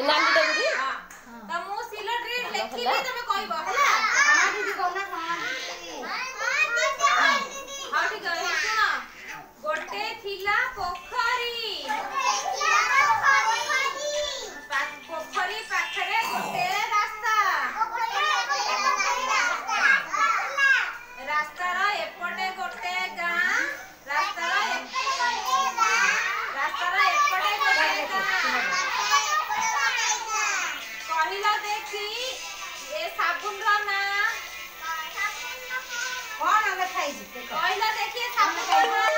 नानी डबुरी हां त मु सिलट रे लेखिबी तमे कहबो हला हां दीदी कहना हां ठीक है सुनो गोटे थिला पोखरी पोखरी पाखरे गोटे रास्ता रास्तार एपटे गोटे गाँ रास्तार एपटे गोटे गाँ कहला देखी ए साबुन रो ना कौन लिखाई कहला देखी साबुन रो ना